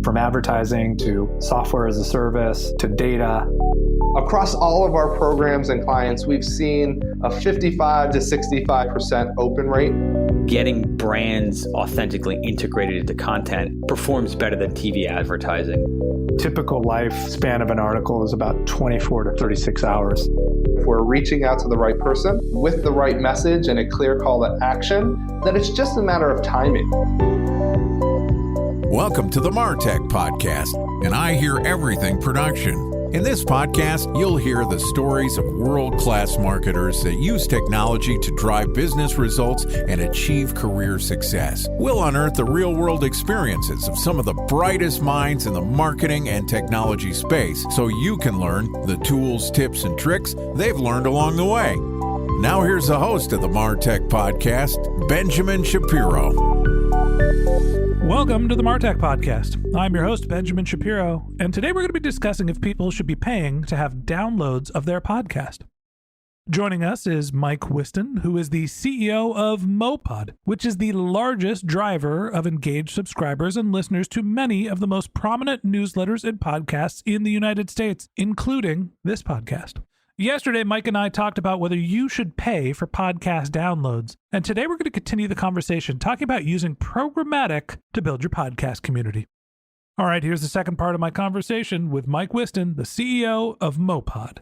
From advertising to software as a service to data. Across all of our programs and clients, we've seen a 55 to 65% open rate. Getting brands authentically integrated into content performs better than TV advertising. Typical lifespan of an article is about 24 to 36 hours. If we're reaching out to the right person with the right message and a clear call to action, then it's just a matter of timing. Welcome to the MarTech Podcast, and I Hear Everything production. In this podcast, you'll hear the stories of world-class marketers that use technology to drive business results and achieve career success. We'll unearth the real-world experiences of some of the brightest minds in the marketing and technology space so you can learn the tools, tips, and tricks they've learned along the way. Now here's the host of the MarTech Podcast, Benjamin Shapiro. Welcome to the MarTech Podcast. I'm your host, Benjamin Shapiro, and today we're going to be discussing if people should be paying to have downloads of their podcast. Joining us is Mike Wiston, who is the CEO of mowPod, which is the largest driver of engaged subscribers and listeners to many of the most prominent newsletters and podcasts in the United States, including this podcast. Yesterday, Mike and I talked about whether you should pay for podcast downloads, and today we're going to continue the conversation talking about using Programmatic to build your podcast community. All right, here's the second part of my conversation with Mike Wiston, the CEO of mowPod.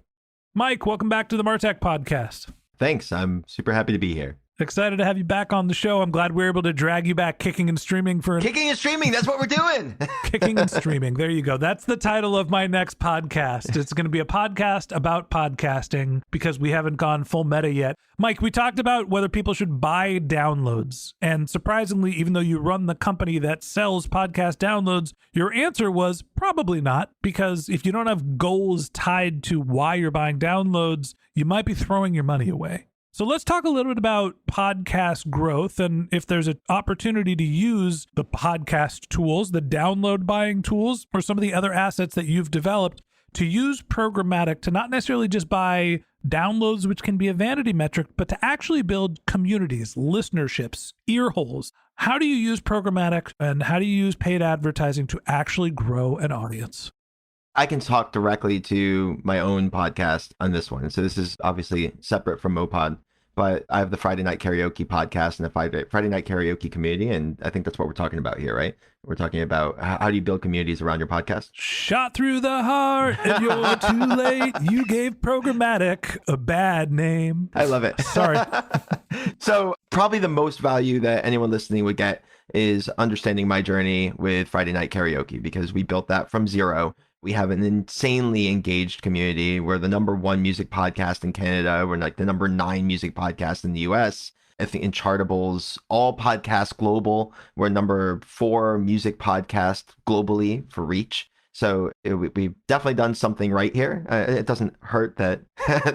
Mike, welcome back to the MarTech Podcast. Thanks. I'm super happy to be here. Excited to have you back on the show. I'm glad we were able to drag you back kicking and streaming for... Kicking and streaming, that's what we're doing. Kicking and streaming. There you go. That's the title of my next podcast. It's going to be a podcast about podcasting because we haven't gone full meta yet. Mike, we talked about whether people should buy downloads. And surprisingly, even though you run the company that sells podcast downloads, your answer was probably not, because if you don't have goals tied to why you're buying downloads, you might be throwing your money away. So let's talk a little bit about podcast growth and if there's an opportunity to use the podcast tools, the download buying tools, or some of the other assets that you've developed to use programmatic to not necessarily just buy downloads, which can be a vanity metric, but to actually build communities, listenerships, ear holes. How do you use programmatic and how do you use paid advertising to actually grow an audience? I can talk directly to my own podcast on this one. So this is obviously separate from mowPod, but I have the Friday Night Karaoke podcast and the Friday Night Karaoke community. And I think that's what we're talking about here, right? We're talking about how do you build communities around your podcast? Shot through the heart and you're too late. You gave Programmatic a bad name. I love it. Sorry. So probably the most value that anyone listening would get is understanding my journey with Friday Night Karaoke, because we built that from zero. We have an insanely engaged community. We're the #1 music podcast in Canada. We're like the #9 music podcast in the US. I think in Chartables, all podcasts global. We're #4 music podcast globally for reach. So we've definitely done something right here. It doesn't hurt that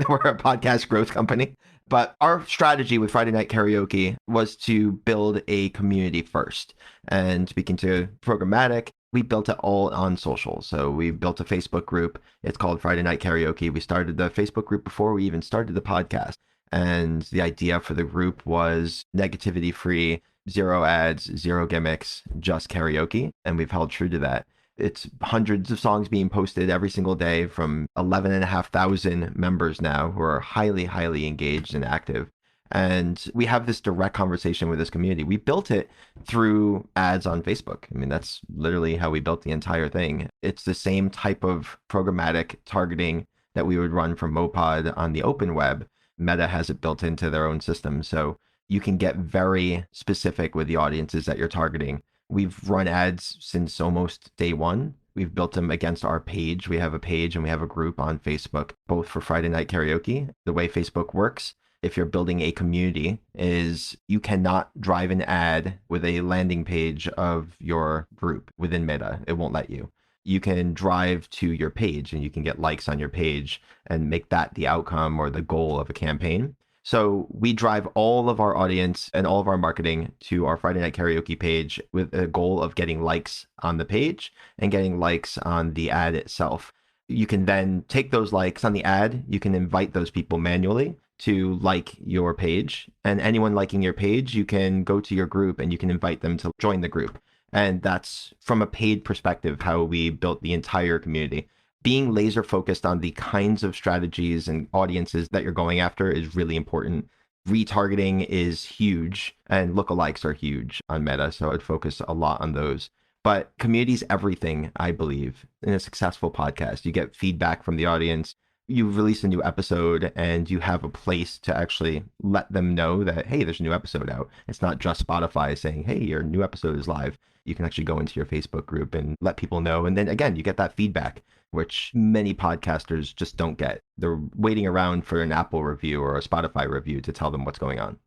we're a podcast growth company. But our strategy with Friday Night Karaoke was to build a community first. And speaking to Programmatic, we built it all on social. So we built a Facebook group. It's called Friday Night Karaoke. We started the Facebook group before we even started the podcast. And the idea for the group was negativity free, 0 ads, 0 gimmicks, just karaoke. And we've held true to that. It's hundreds of songs being posted every single day from 11,500 members now who are highly, highly engaged and active. And we have this direct conversation with this community. We built it through ads on Facebook. I mean, that's literally how we built the entire thing. It's the same type of programmatic targeting that we would run from mowPod on the open web. Meta has it built into their own system. So you can get very specific with the audiences that you're targeting. We've run ads since almost day one. We've built them against our page. We have a page and we have a group on Facebook, both for Friday Night Karaoke. The way Facebook works, if you're building a community, is you cannot drive an ad with a landing page of your group within Meta. It won't let you. You can drive to your page and you can get likes on your page and make that the outcome or the goal of a campaign. So we drive all of our audience and all of our marketing to our Friday Night Karaoke page with a goal of getting likes on the page and getting likes on the ad itself. You can then take those likes on the ad. You can invite those people manually to like your page. And anyone liking your page, you can go to your group and you can invite them to join the group. And that's from a paid perspective, how we built the entire community. Being laser focused on the kinds of strategies and audiences that you're going after is really important. Retargeting is huge and lookalikes are huge on Meta. So I'd focus a lot on those. But community's everything, I believe, in a successful podcast. You get feedback from the audience. You release a new episode and you have a place to actually let them know that, hey, there's a new episode out. It's not just Spotify saying, hey, your new episode is live. You can actually go into your Facebook group and let people know. And then again, you get that feedback, which many podcasters just don't get. They're waiting around for an Apple review or a Spotify review to tell them what's going on.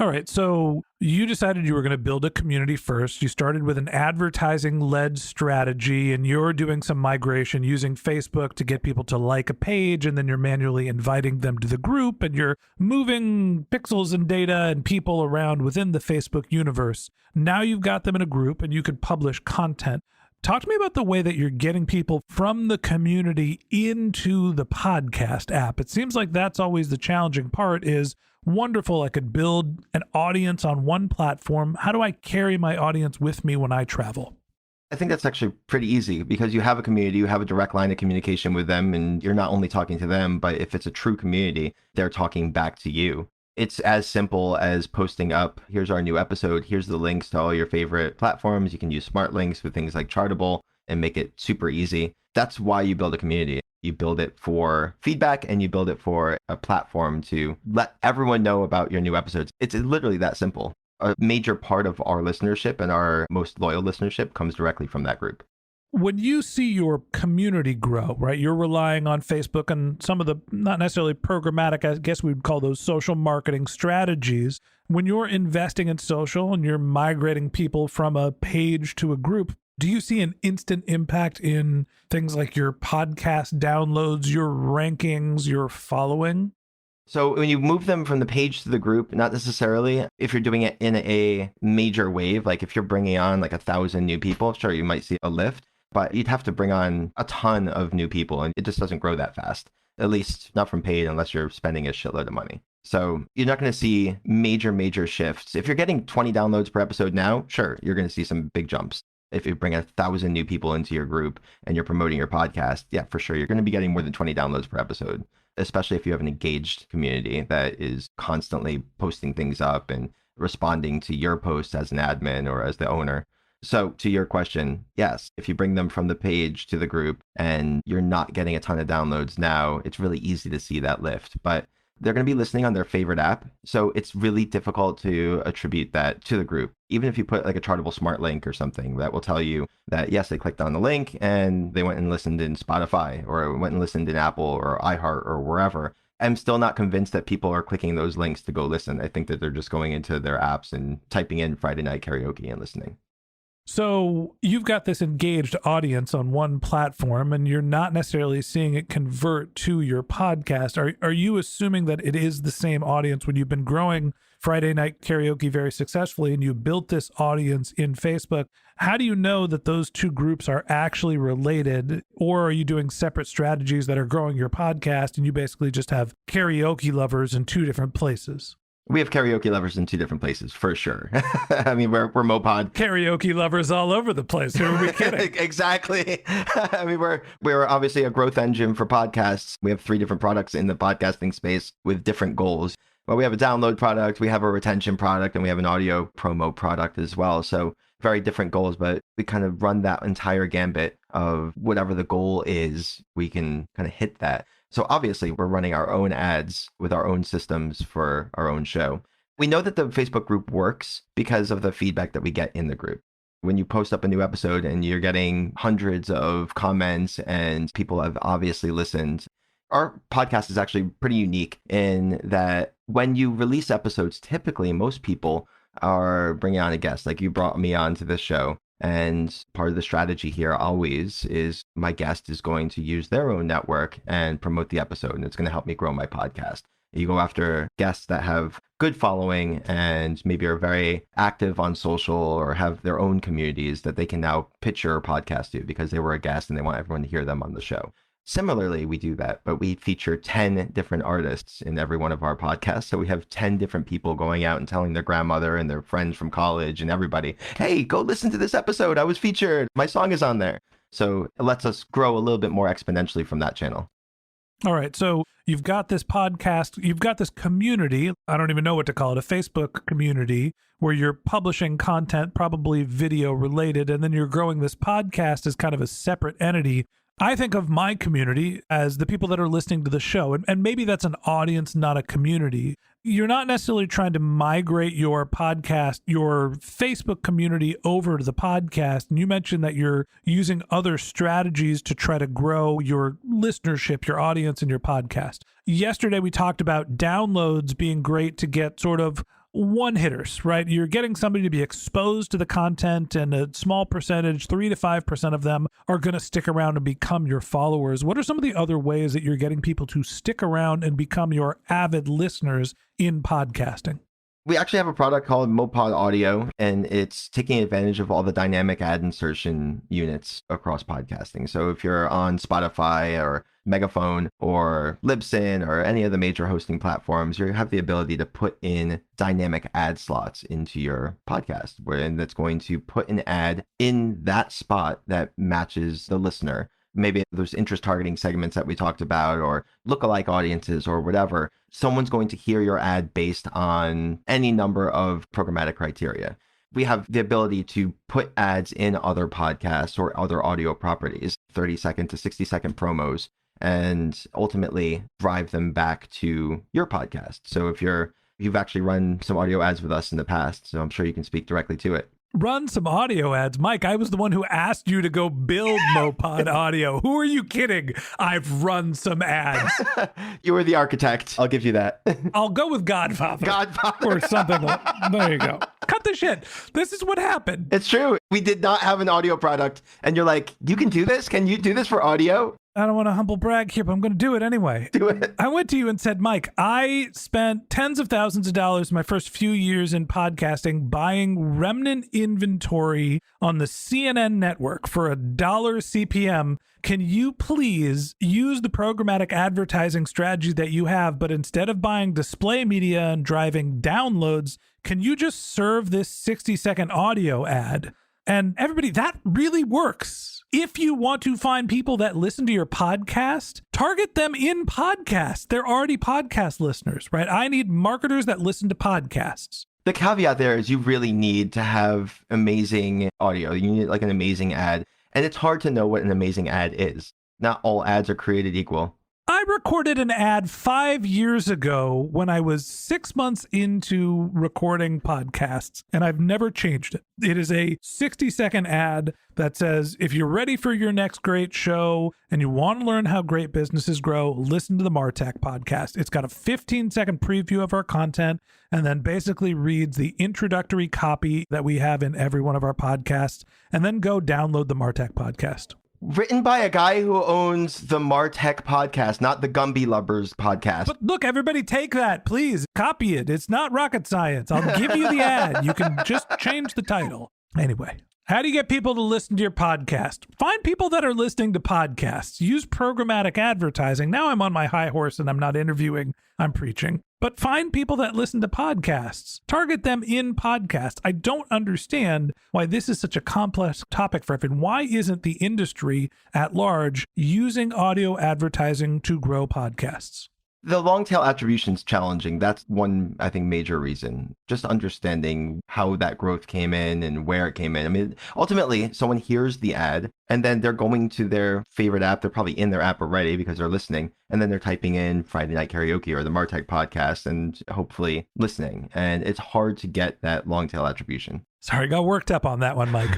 All right. So you decided you were going to build a community first. You started with an advertising-led strategy, and you're doing some migration using Facebook to get people to like a page, and then you're manually inviting them to the group, and you're moving pixels and data and people around within the Facebook universe. Now you've got them in a group, and you could publish content. Talk to me about the way that you're getting people from the community into the podcast app. It seems like that's always the challenging part is, wonderful, I could build an audience on one platform. How do I carry my audience with me when I travel? I think that's actually pretty easy because you have a community, you have a direct line of communication with them, and you're not only talking to them, but if it's a true community, they're talking back to you. It's as simple as posting up, here's our new episode, here's the links to all your favorite platforms. You can use smart links with things like Chartable and make it super easy. That's why you build a community. You build it for feedback and you build it for a platform to let everyone know about your new episodes. It's literally that simple. A major part of our listenership and our most loyal listenership comes directly from that group. When you see your community grow, right, you're relying on Facebook and some of the, not necessarily programmatic, I guess we would call those social marketing strategies. When you're investing in social and you're migrating people from a page to a group, do you see an instant impact in things like your podcast downloads, your rankings, your following? So when you move them from the page to the group, not necessarily. If you're doing it in a major wave, like if you're bringing on like 1,000 new people, sure, you might see a lift, but you'd have to bring on a ton of new people and it just doesn't grow that fast, at least not from paid unless you're spending a shitload of money. So you're not going to see major shifts. If you're getting 20 downloads per episode now, sure, you're going to see some big jumps. If you bring 1,000 new people into your group and you're promoting your podcast, yeah, for sure, you're going to be getting more than 20 downloads per episode, especially if you have an engaged community that is constantly posting things up and responding to your posts as an admin or as the owner. So to your question, yes, if you bring them from the page to the group and you're not getting a ton of downloads now, it's really easy to see that lift. But they're going to be listening on their favorite app. So it's really difficult to attribute that to the group. Even if you put like a Chartable smart link or something that will tell you that, yes, they clicked on the link and they went and listened in Spotify or went and listened in Apple or iHeart or wherever. I'm still not convinced that people are clicking those links to go listen. I think that they're just going into their apps and typing in Friday Night Karaoke and listening. So you've got this engaged audience on one platform and you're not necessarily seeing it convert to your podcast. Are you assuming that it is the same audience when you've been growing Friday Night Karaoke very successfully and you built this audience in Facebook? How do you know that those two groups are actually related, or are you doing separate strategies that are growing your podcast and you basically just have karaoke lovers in two different places? We have karaoke lovers in two different places, for sure. I mean, we're mowPod. Karaoke lovers all over the place. Who are we kidding? Exactly. I mean, we're obviously a growth engine for podcasts. We have 3 different products in the podcasting space with different goals. But we have a download product, we have a retention product, and we have an audio promo product as well. So very different goals, but we kind of run that entire gambit of whatever the goal is, we can kind of hit that. So obviously, we're running our own ads with our own systems for our own show. We know that the Facebook group works because of the feedback that we get in the group. When you post up a new episode and you're getting hundreds of comments and people have obviously listened, our podcast is actually pretty unique in that when you release episodes, typically most people are bringing on a guest. Like you brought me on to this show. And part of the strategy here always is my guest is going to use their own network and promote the episode, and it's going to help me grow my podcast. You go after guests that have good following and maybe are very active on social or have their own communities that they can now pitch your podcast to because they were a guest and they want everyone to hear them on the show. Similarly, we do that, but we feature 10 different artists in every one of our podcasts. So we have 10 different people going out and telling their grandmother and their friends from college and everybody, hey, go listen to this episode. I was featured. My song is on there. So it lets us grow a little bit more exponentially from that channel. All right. So you've got this podcast, you've got this community. I don't even know what to call it, a Facebook community where you're publishing content, probably video related, and then you're growing this podcast as kind of a separate entity. I think of my community as the people that are listening to the show, and maybe that's an audience, not a community. You're not necessarily trying to migrate your podcast, your Facebook community over to the podcast. And you mentioned that you're using other strategies to try to grow your listenership, your audience, and your podcast. Yesterday, we talked about downloads being great to get sort of one-hitters, right? You're getting somebody to be exposed to the content, and a small percentage, 3 to 5% of them, are going to stick around and become your followers. What are some of the other ways that you're getting people to stick around and become your avid listeners in podcasting? We actually have a product called mowPod Audio, and it's taking advantage of all the dynamic ad insertion units across podcasting. So if you're on Spotify or Megaphone or Libsyn or any of the major hosting platforms, you have the ability to put in dynamic ad slots into your podcast, wherein that's going to put an ad in that spot that matches the listener. Maybe those interest targeting segments that we talked about, or lookalike audiences, or whatever. Someone's going to hear your ad based on any number of programmatic criteria. We have the ability to put ads in other podcasts or other audio properties, 30-second to 60-second promos, and ultimately drive them back to your podcast. So if you've actually run some audio ads with us in the past, so I'm sure you can speak directly to it. Run some audio ads. Mike, I was the one who asked you to go build mowPod Audio. Who are you kidding? I've run some ads. You were the architect. I'll give you that. I'll go with Godfather. Or something like that. There you go. Cut the shit. This is what happened. It's true. We did not have an audio product. And you're like, you can do this? Can you do this for audio? I don't want to humble brag here, but I'm going to do it anyway. Do it. I went to you and said, Mike, I spent tens of thousands of dollars my first few years in podcasting buying remnant inventory on the CNN network for $1 CPM. Can you please use the programmatic advertising strategy that you have, but instead of buying display media and driving downloads, can you just serve this 60-second audio ad? And everybody, that really works. If you want to find people that listen to your podcast, target them in podcasts. They're already podcast listeners, right? I need marketers that listen to podcasts. The caveat there is you really need to have amazing audio. You need like an amazing ad. And it's hard to know what an amazing ad is. Not all ads are created equal. I recorded an ad 5 years ago when I was 6 months into recording podcasts, and I've never changed it. It is a 60-second ad that says, if you're ready for your next great show and you want to learn how great businesses grow, listen to the MarTech podcast. It's got a 15-second preview of our content and then basically reads the introductory copy that we have in every one of our podcasts, and then go download the MarTech podcast. Written by a guy who owns the MarTech podcast, not the Gumby Lubbers podcast. But look, everybody take that, please. Copy it. It's not rocket science. I'll give you the ad. You can just change the title. Anyway, how do you get people to listen to your podcast? Find people that are listening to podcasts. Use programmatic advertising. Now I'm on my high horse and I'm not interviewing, I'm preaching. But find people that listen to podcasts. Target them in podcasts. I don't understand why this is such a complex topic for everyone. Why isn't the industry at large using audio advertising to grow podcasts? The long tail attribution is challenging. That's one, I think, major reason. Just understanding how that growth came in and where it came in. I mean, ultimately, someone hears the ad and then they're going to their favorite app. They're probably in their app already because they're listening. And then they're typing in Friday Night Karaoke or the MarTech podcast and hopefully listening. And it's hard to get that long tail attribution. Sorry, got worked up on that one, Mike.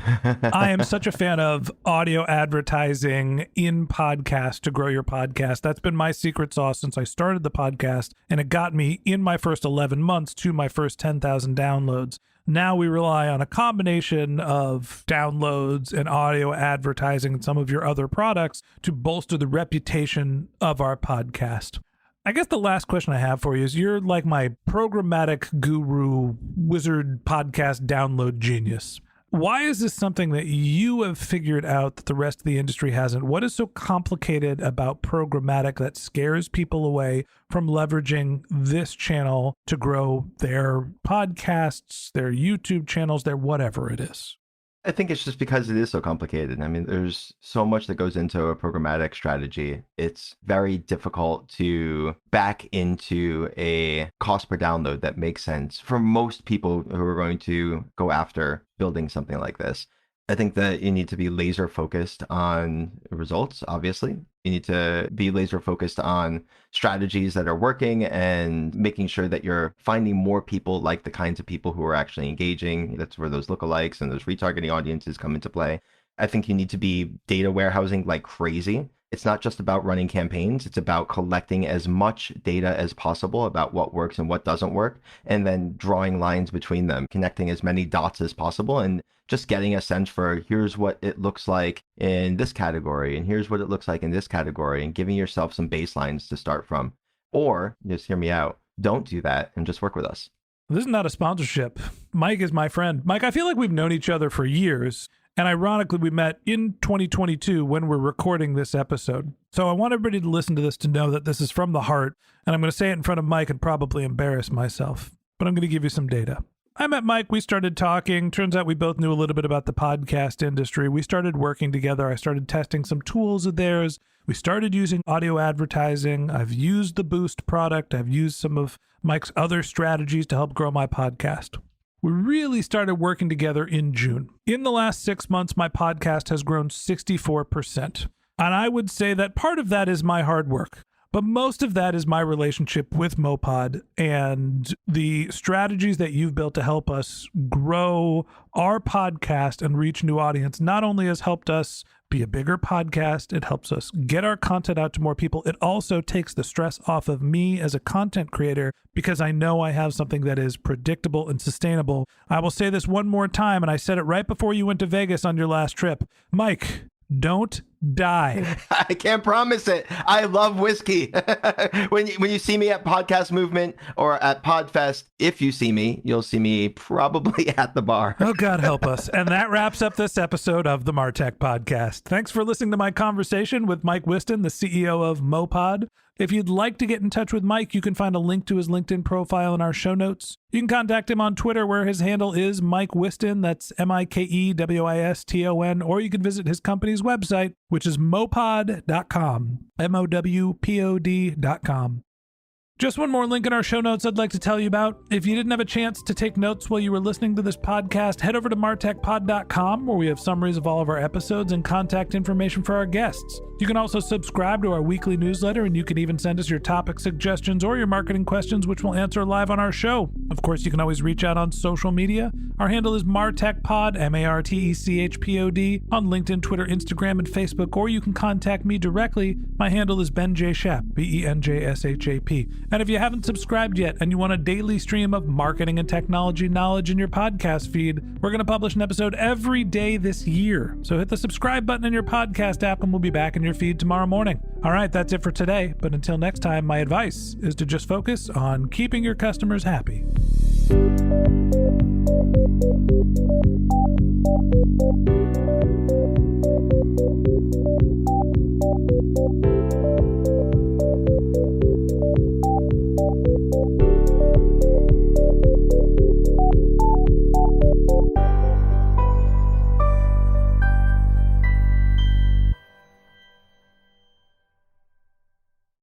I am such a fan of audio advertising in podcast to grow your podcast. That's been my secret sauce since I started the podcast, and it got me in my first 11 months to my first 10,000 downloads. Now we rely on a combination of downloads and audio advertising and some of your other products to bolster the reputation of our podcast. I guess the last question I have for you is, you're like my programmatic guru, wizard, podcast download genius. Why is this something that you have figured out that the rest of the industry hasn't? What is so complicated about programmatic that scares people away from leveraging this channel to grow their podcasts, their YouTube channels, their whatever it is? I think it's just because it is so complicated. I mean, there's so much that goes into a programmatic strategy. It's very difficult to back into a cost per download that makes sense for most people who are going to go after building something like this. I think that you need to be laser focused on results, obviously. You need to be laser focused on strategies that are working and making sure that you're finding more people like the kinds of people who are actually engaging. That's where those lookalikes and those retargeting audiences come into play. I think you need to be data warehousing like crazy. It's not just about running campaigns. It's about collecting as much data as possible about what works and what doesn't work, and then drawing lines between them, connecting as many dots as possible, and just getting a sense for here's what it looks like in this category, and here's what it looks like in this category, and giving yourself some baselines to start from. Or, just hear me out, don't do that and just work with us. This is not a sponsorship. Mike is my friend. Mike, I feel like we've known each other for years. And ironically, we met in 2022 when we're recording this episode. So I want everybody to listen to this to know that this is from the heart. And I'm going to say it in front of Mike and probably embarrass myself. But I'm going to give you some data. I met Mike. We started talking. Turns out we both knew a little bit about the podcast industry. We started working together. I started testing some tools of theirs. We started using audio advertising. I've used the Boost product. I've used some of Mike's other strategies to help grow my podcast. We really started working together in June. In the last 6 months, my podcast has grown 64%. And I would say that part of that is my hard work, but most of that is my relationship with mowPod and the strategies that you've built to help us grow our podcast and reach new audience. Not only has helped us be a bigger podcast, it helps us get our content out to more people. It also takes the stress off of me as a content creator because I know I have something that is predictable and sustainable. I will say this one more time, and I said it right before you went to Vegas on your last trip. Mike, don't die. I can't promise it. I love whiskey. When you see me at Podcast Movement or at Podfest, if you see me, you'll see me probably at the bar. Oh, God help us. And that wraps up this episode of the MarTech Podcast. Thanks for listening to my conversation with Mike Wiston, the CEO of mowPod. If you'd like to get in touch with Mike, you can find a link to his LinkedIn profile in our show notes. You can contact him on Twitter, where his handle is Mike Wiston. That's MikeWiston, or you can visit his company's website, which is mowPod.com, mowPod.com. Just one more link in our show notes I'd like to tell you about. If you didn't have a chance to take notes while you were listening to this podcast, head over to martechpod.com, where we have summaries of all of our episodes and contact information for our guests. You can also subscribe to our weekly newsletter, and you can even send us your topic suggestions or your marketing questions, which we'll answer live on our show. Of course, you can always reach out on social media. Our handle is MarTechPod, MarTechPod, on LinkedIn, Twitter, Instagram, and Facebook, or you can contact me directly. My handle is Ben J. Shap, BenJShap. And if you haven't subscribed yet and you want a daily stream of marketing and technology knowledge in your podcast feed, we're going to publish an episode every day this year. So hit the subscribe button in your podcast app and we'll be back in your feed tomorrow morning. All right, that's it for today. But until next time, my advice is to just focus on keeping your customers happy.